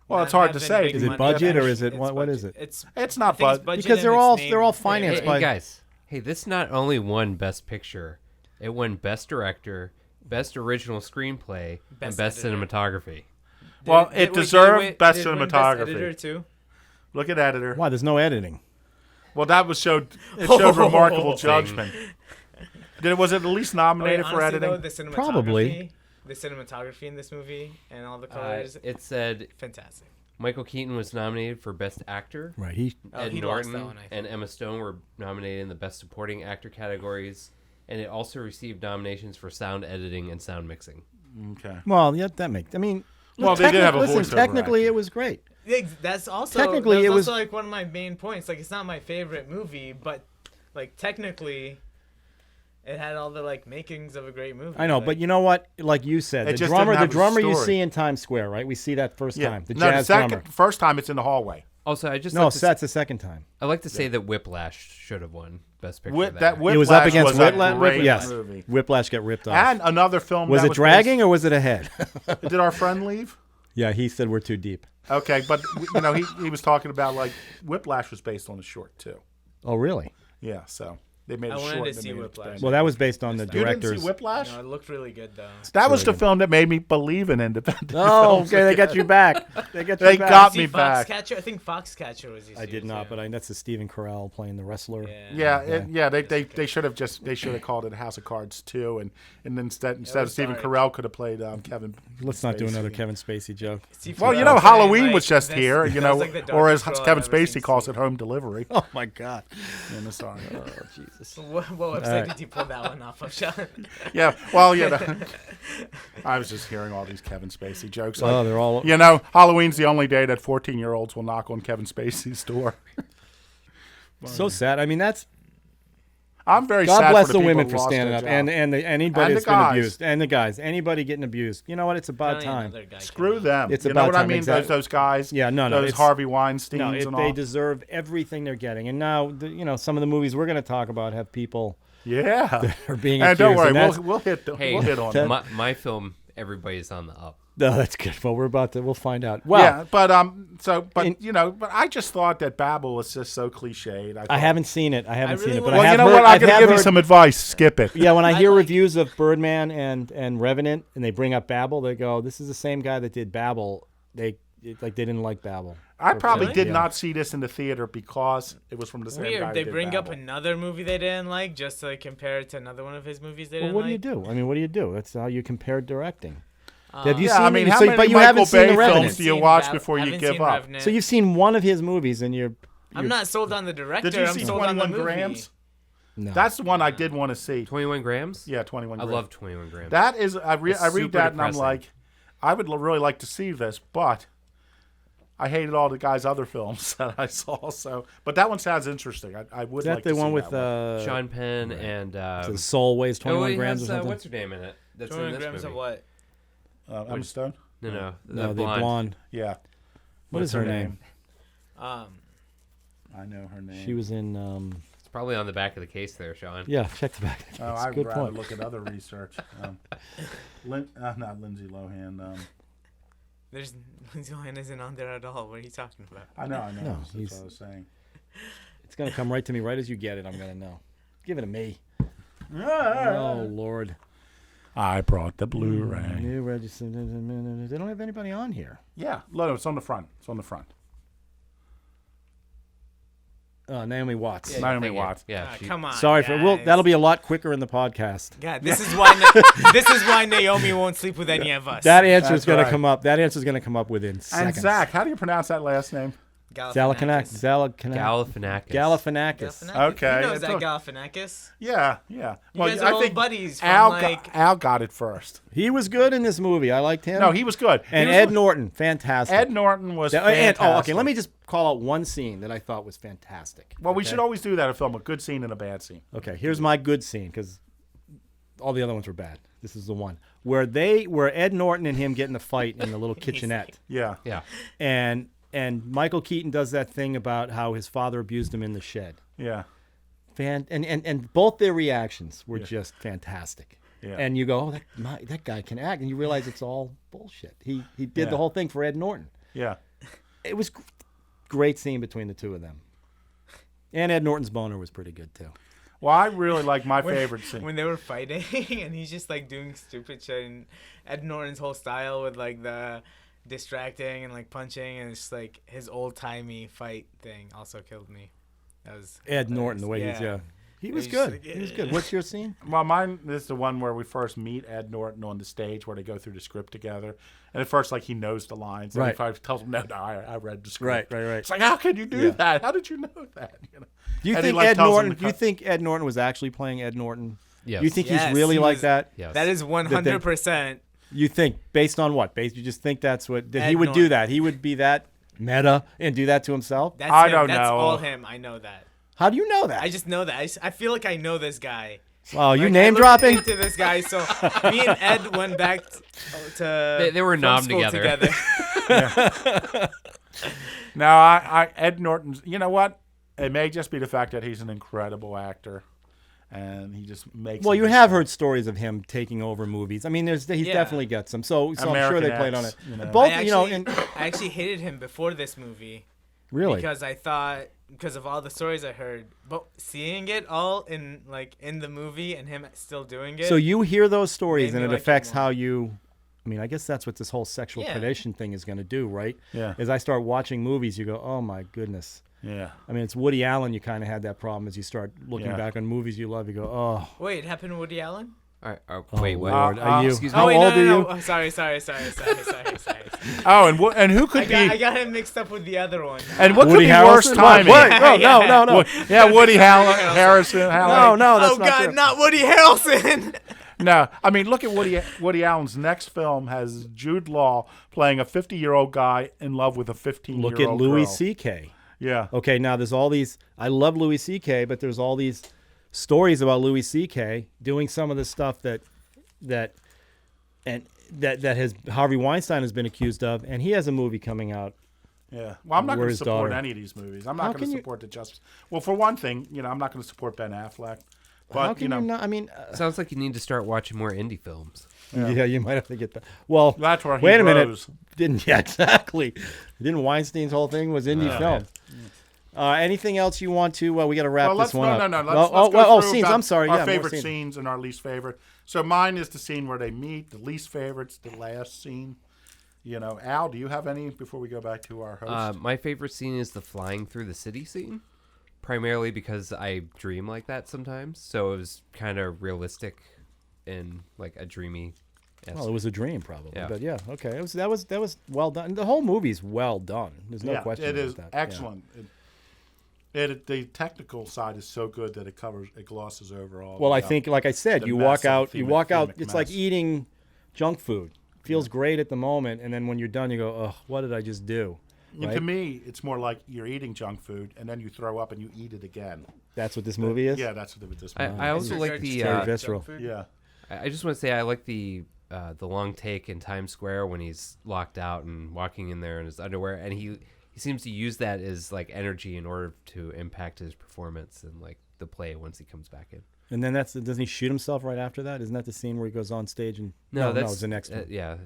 Well, it's hard to say. Is it budget or is it what is it? It's not budget because they're all financed by. Hey guys, this not only won Best Picture, it won Best Director, Best Original Screenplay, and Best Cinematography. Well, it deserved Best Cinematography. Best Editor too? Look at editor. Why? There's no editing. Well, it showed remarkable judgment. Was it at least nominated for editing? Though, Probably. The cinematography in this movie and all the colors. It said fantastic. Michael Keaton was nominated for Best Actor. Right. Ed Norton and Emma Stone were nominated in the Best Supporting Actor categories, and it also received nominations for sound editing and sound mixing. Okay. Well, yeah, that makes. I mean, well, they did have a voiceover. Listen, technically, it was great. That's also technically it was also like one of my main points. Like, it's not my favorite movie, but like technically. It had all the makings of a great movie. I know, but you know what? Like you said, the drummer you see in Times Square, right? We see that first time. The jazz drummer. First time it's in the hallway. Also, that's the second time. I like to say that Whiplash should have won Best Picture. Whiplash it was up against Whiplash. Yes, movie. Whiplash got ripped off. And another film. Was it dragging or was it ahead? Did our friend leave? Yeah, he said we're too deep. Okay, but he was talking about Whiplash was based on a short too. Oh, really? Yeah, so. They made it short. I wanted to see Whiplash. Well, that was based on the director's. You didn't see Whiplash? No, it looked really good though. That was the film that made me believe in independent films. Oh, okay, they got you back. They got me back. I think Foxcatcher was. I did not, but that's the Stephen Carell playing the wrestler. Yeah. They should have called it House of Cards 2, and instead of Stephen Carell could have played Kevin. Let's not do another Kevin Spacey joke. Well, Halloween was just here, or as Kevin Spacey calls it, home delivery. Oh my God. I'm sorry. Oh Jesus. What website did you pull that one off of, Sean? Yeah, well, I was just hearing all these Kevin Spacey jokes. They're all. Halloween's the only day that 14-year-olds will knock on Kevin Spacey's door. So sad. I mean, I'm very God sad bless for the people women who for lost standing their up, job. and anybody that's been abused, and the guys, anybody getting abused. You know what? It's about time. Screw them. It's you about know what time. I mean? Exactly. Those guys. Yeah, no. Those Harvey Weinsteins and all. They deserve everything they're getting. And now, some of the movies we're going to talk about have people. Yeah. That are being accused. Don't worry, we'll hit on that. My film, everybody's on the up. No, that's good. Well, we'll find out. Well, yeah, but I just thought that Babel was just so cliched. I haven't seen it. But I'm going to give you some advice. Skip it. Yeah, when I hear reviews of Birdman and Revenant, and they bring up Babel, they go, "This is the same guy that did Babel." They didn't like Babel. I probably did not see this in the theater because it was from the same guy. Weird. They bring Babel. up another movie they didn't like just to compare it to another one of his movies they didn't like. What do you do? I mean, what do you do? That's how you compare directing. Have you seen? I mean, how many Michael Bay films do you watch before you give up? Revenant. So you've seen one of his movies, and you're I'm not sold on the director. Did you see 21 Grams? No. That's the one I did want to see. 21 Grams? Yeah, 21 Grams. I love 21 Grams. That is, I read that and I'm like, I would really like to see this, but I hated all the guy's other films that I saw. So, but that one sounds interesting. I would like to see that. Is that the one with Sean Penn and the Soul weighs 21 grams or something? What's her name in it? That's 21 in this grams movie. of what? Emma Stone? No, the blonde. Yeah. What is her name? I know her name. She was in. It's probably on the back of the case there, Sean. Yeah, check the back of the case. I'd Good rather point. look at other research. Not Lindsay Lohan. There's Lindsay Lohan isn't on there at all. What are you talking about? I know. No, that's what I was saying. It's gonna come right to me right as you get it. I'm gonna know. Give it to me. Oh Lord. I brought the Blu-ray. New register. They don't have anybody on here. Yeah, no, it's on the front. It's on the front. Naomi Watts. Yeah, Naomi Watts. Yeah, come on. Sorry guys. that'll be a lot quicker in the podcast. God, this is why Naomi won't sleep with any of us. That answer is going to come up. That answer is going to come up within seconds. And Zach, how do you pronounce that last name? Galifianakis. Okay. He knows that Galifianakis. Yeah. You guys are old buddies from Al got it first. He was good in this movie. I liked him. No, he was good. And Ed Norton, fantastic. Ed Norton was fantastic. Okay, let me just call out one scene that I thought was fantastic. Well, we should always do that in a film, a good scene and a bad scene. Okay, here's my good scene, because all the other ones were bad. This is the one where Ed Norton and him get in a fight in the little kitchenette. Yeah. And Michael Keaton does that thing about how his father abused him in the shed. Yeah. And both their reactions were just fantastic. Yeah. And you go, that guy can act, and you realize it's all bullshit. He did the whole thing for Ed Norton. Yeah. It was great scene between the two of them. And Ed Norton's boner was pretty good too. Well, I really like my favorite scene. When they were fighting and he's just like doing stupid shit, and Ed Norton's whole style with like the distracting and like punching, and it's like his old-timey fight thing also killed me. That was Ed Norton, the way he was good. Like, he was good. What's your scene? Well, mine is the one where we first meet Ed Norton on the stage, where they go through the script together. And at first, like, he knows the lines. Right. And he tells him, no, I read the script. Right. It's like, how can you do that? How did you know that? Do you think Ed Norton was actually playing Ed Norton? Yes. You think he's really like that? Yes. That is 100%. You think, based on what? You just think that's what, that Ed he would Norton. do that? He would be that meta and do that to himself? I don't That's know. all him. I know that. How do you know that? I just know that. I feel like I know this guy. Wow, you Like, name I dropping? looked into this guy, so me and Ed went back to They were film nom school together. Now, Ed Norton's, you know what? It may just be the fact that he's an incredible actor. And he just makes. Well, you have heard stories of him taking over movies. I mean, he's definitely got some. So I'm sure they played on it. Both, I actually hated him before this movie. Really? Because I thought, because of all the stories I heard, but seeing it all in the movie and him still doing it. So you hear those stories and it like affects him more. how you. I mean, I guess that's what this whole sexual predation thing is going to do, right? Yeah. As I start watching movies, you go, oh my goodness. Yeah. I mean, it's Woody Allen. You kind of had that problem as you start looking back on movies you love. You go, oh. Wait, it happened to Woody Allen? All right, wait, what? Lord, are you? Excuse me. How old are you? Oh, sorry. Oh, and who could be? I got him mixed up with the other one. And what Woody could be Harrelson? worse timing? No. Yeah, Woody Harrison. No, that's oh not God, true. not Woody Harrelson. No, I mean, look at Woody Allen's next film has Jude Law playing a 50-year-old guy in love with a 15-year-old Look at Louis girl. C.K. Yeah. Okay, now there's all these. I love Louis C.K., but there's all these stories about Louis C.K. doing some of the stuff that has Harvey Weinstein has been accused of, and he has a movie coming out. Yeah. Well, I'm not going to support daughter. any of these movies. I'm not going to support the Justice. Well, for one thing, I'm not going to support Ben Affleck. But How can you not? I mean, Sounds like you need to start watching more indie films. yeah, you might have to get that. Well, that's where he wait a minute. rose. Exactly. Didn't Weinstein's whole thing was indie films? Anything else you want to? We got to wrap this one up. No. Let's go through scenes. about I'm sorry. Our more favorite scenes and our least favorite. So mine is the scene where they meet. The least favorite's the last scene. Al, do you have any before we go back to our host? My favorite scene is the flying through the city scene, primarily because I dream like that sometimes. So it was kind of realistic and like a dreamy. Well, it was a dream, probably. Yeah. But yeah, okay. That was well done. The whole movie's well done. There's no question it about is that. excellent. The technical side is so good that it glosses over all. Well, I think, like I said, the you mess walk out. of You the walk out. thematic It's like mess. eating junk food. Feels great at the moment, and then when you're done, you go, "Oh, what did I just do?" And to me, it's more like you're eating junk food, and then you throw up and you eat it again. That's what this movie is. Yeah, that's what this movie. I also like the very visceral. Yeah. I just want to say I like the long take in Times Square when he's locked out and walking in there in his underwear, and he seems to use that as like energy in order to impact his performance and like the play once he comes back in. And then doesn't he shoot himself right after that? Isn't that the scene where he goes on stage and no, it's the next one. Yeah,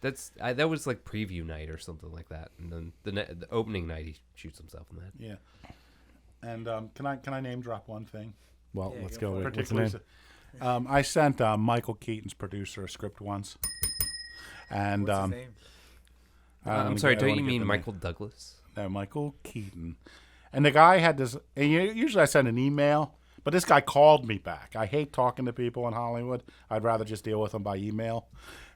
that was like preview night or something like that, and then the opening night he shoots himself in that. Yeah. And can I name drop one thing? Well, let's go. What's the Particularly, name? I sent Michael Keaton's producer a script once, and What's his name? I'm sorry, don't you mean Michael Douglas? No, Michael Keaton. And the guy had this, and usually I send an email, but this guy called me back. I hate talking to people in Hollywood. I'd rather just deal with them by email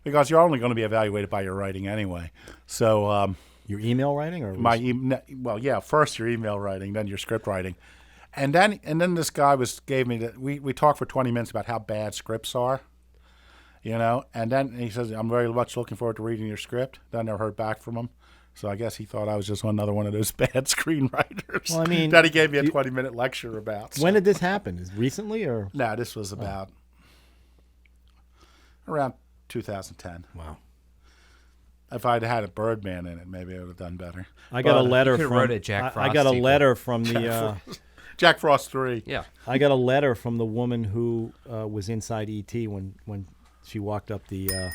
because you're only going to be evaluated by your writing anyway. So your email writing or well, yeah, first your email writing, then your script writing. And then this guy gave me we talked for 20 minutes about how bad scripts are. And then he says, I'm very much looking forward to reading your script. Then I never heard back from him. So I guess he thought I was just another one of those bad screenwriters. Well, I mean, that he gave me a 20-minute lecture about. So. When did this happen? Is recently or? No, this was about around 2010. Wow. If I'd had a Birdman in it, maybe I would have done better. I got a letter from wrote a Jack Frost I got a sequel. letter from the Jack Frost 3. Yeah. I got a letter from the woman who was inside E.T. when she walked up the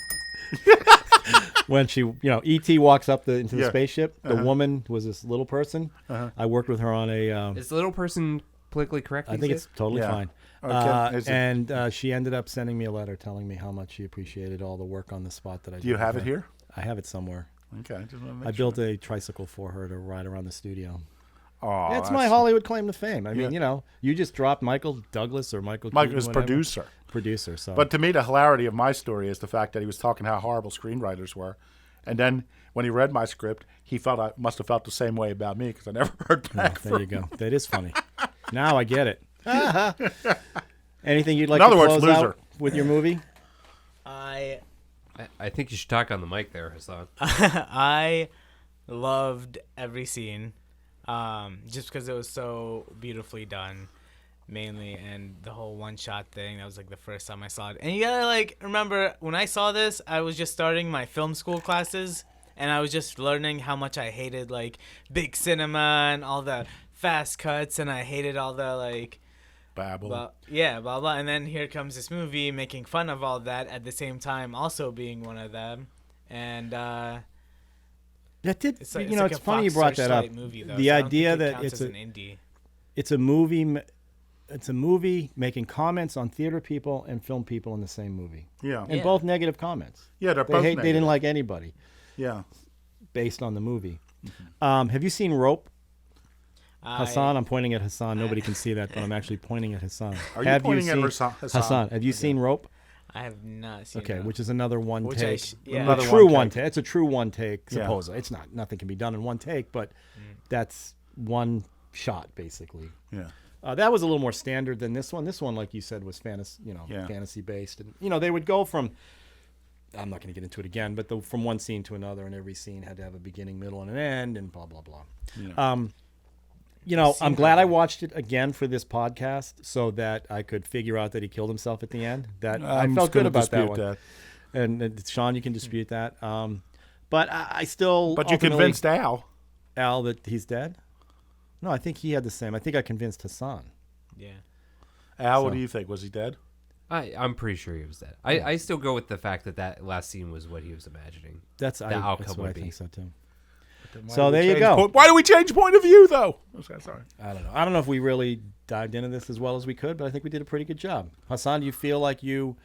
when she E.T. walks up into the spaceship. The woman was this little person. I worked with her on a Is little person politically correct? I think it's totally fine. Okay. And she ended up sending me a letter telling me how much she appreciated all the work on the spot that I did. Do you have with it her. here? I have it somewhere. Okay. Just wanna make I sure. built a tricycle for her to ride around the studio. Oh, That's my Hollywood claim to fame. I mean, you just dropped Michael Douglas or Michael Mike Keaton, was whatever. producer. So. But to me, the hilarity of my story is the fact that he was talking how horrible screenwriters were. And then when he read my script, he must have felt the same way about me because I never heard back from there you go. That is funny. Now I get it. Anything you'd like In other to words, close loser. out with your movie? I think you should talk on the mic there, Hassan. I loved every scene, just because it was so beautifully done, mainly, and the whole one-shot thing. That was like the first time I saw it. And you gotta remember when I saw this, I was just starting my film school classes, and I was just learning how much I hated big cinema and all the fast cuts, and I hated all the babble. blah blah. And then here comes this movie making fun of all that at the same time, also being one of them, and That did. it's It's funny you brought that up. Movie, though, the so I don't idea think it that counts it's as an indie. It's a movie. It's a movie making comments on theater people and film people in the same movie. Yeah. And both negative comments. Yeah, they're they both hate. They didn't negative. like anybody. Yeah. Based on the movie. Have you seen Rope? Hassan, I'm pointing at Hassan. Nobody can see that, but I'm actually pointing at Hassan. Are you pointing at Hassan? Hassan, have you seen Rope? I have not seen. Okay, that. which is another one Which take. Another a true one one take. take. It's a true one take. Yeah. Supposedly, it's not. Nothing can be done in one take, but that's one shot basically. Yeah. That was a little more standard than this one. This one, like you said, was fantasy based, and they would go from. I'm not going to get into it again, but from one scene to another, and every scene had to have a beginning, middle, and an end, and blah blah blah. Yeah. I'm glad I watched it again for this podcast so that I could figure out that he killed himself at the end. That I felt good about that one. And Sean, you can dispute that. But I still. But you convinced Al that he's dead. No, I think he had the same. I think I convinced Hassan. Yeah. Al, what do you think? Was he dead? I'm pretty sure he was dead. I still go with the fact that last scene was what he was imagining. That's the outcome what I would be. think so too. So there you go. Why do we change point of view though? Okay, sorry. I don't know. I don't know if we really dived into this as well as we could, but I think we did a pretty good job. Hassan, do you feel like you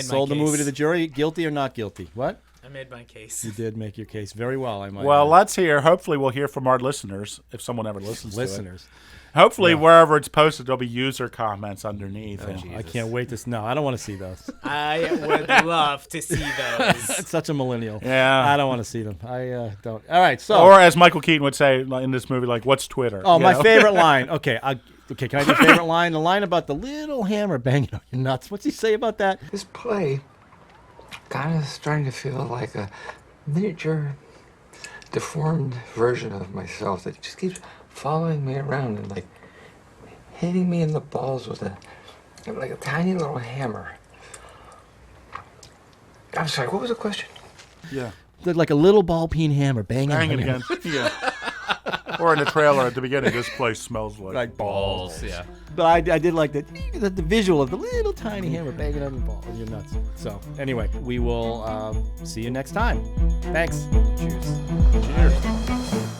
sold the movie to the jury? Guilty or not guilty? What? I made my case. You did make your case very well. I might. Well, add. let's hear. Hopefully, we'll hear from our listeners if someone ever listens. Listeners. To it. Hopefully, wherever it's posted, there'll be user comments underneath. I can't wait to. No, I don't want to see those. I would love to see those. It's such a millennial. Yeah, I don't want to see them. I don't. All right. So, or as Michael Keaton would say in this movie, what's Twitter? Oh, my favorite line. Okay. Okay. Can I do favorite line? The line about the little hammer banging on your nuts. What's he say about that? This play kind of starting to feel like a miniature, deformed version of myself that just keeps following me around and hitting me in the balls with a tiny little hammer. I'm sorry, what was the question? Yeah. Like a little ball peen hammer banging again. Yeah. Or in the trailer at the beginning, this place smells like balls. Yeah. But I did like the visual of the little tiny hammer banging on your nuts. So anyway, we will see you next time. Thanks. Cheers. Cheers.